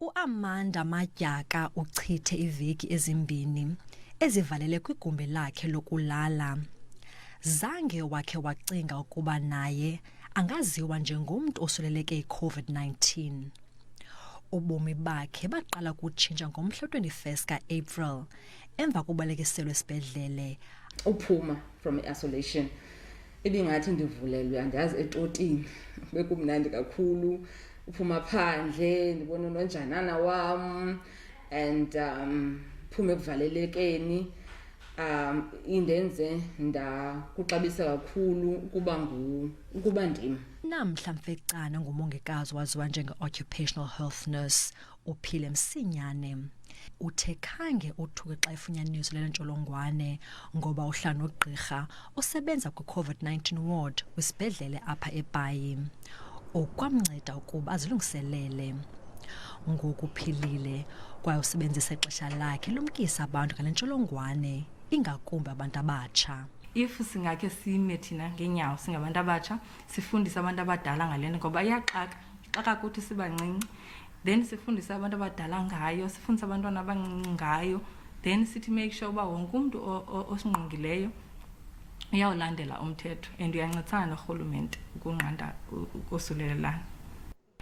Amanda Madyaka uchithe iveki ezimbini ezivalele kwigumbi lakhe lokulala. Zange wakhe wacinga ukuba naye angaziwa njengomntu osuleleke iCOVID-19. Ubomi bakhe baqala ukutshintsha ngomhla 21 ka-April emva kobalekiselwa esibhedlele. Uphuma from isolation ibingathi ndivulelwe andazi etotini, bekumnandi kakhulu. Uphuma phandle ndibona unonjanana wam and phume ekuvalelekeni indenze ndakuxabisa kakhulu ukuba ndim. Namhla Mfecana ngumongikazi waziwa njenge-occupational health nurse uphile msinyane. Uthe khange uthuke xa efunyaniswa lele ntsholongwane ngoba uhlala nogqirha osebenza kwi-COVID-19 ward kwisibhedlele apha eBhayi. Okwamnceda ukuba azilungiselele. Ngoku uphilile kwaye usebenzisa ixesha lakhe lumkisa abantu ngale ntsholongwane, ingakumbi abantu abatsha. If singakhe sime thina ngeenyawo singabantu abatsha sifundise abantu abadala ngale nto ngoba iyaqaka kuthi sibancinci, then sifundise abantu abadala ngayo, sifundise abantwana abancinci ngayo, then sithi make sure uba wonke umntu osingqongileyo uyawulandela umthetho and uyancedisana norhulumente ukunqanda ukosulelelana.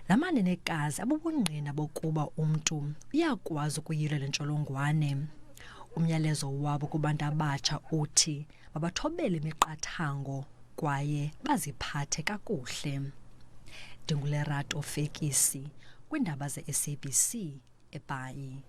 La manenekazi abubungqina bokuba umntu uyakwazi ukuyilwa le ntsholongwane. Umyalezo wabo kubantu abatsha uthi babathobele imiqathango kwaye baziphathe kakuhle. Ndingulerato Fekisi kwiindaba ze-SABC eBhayi.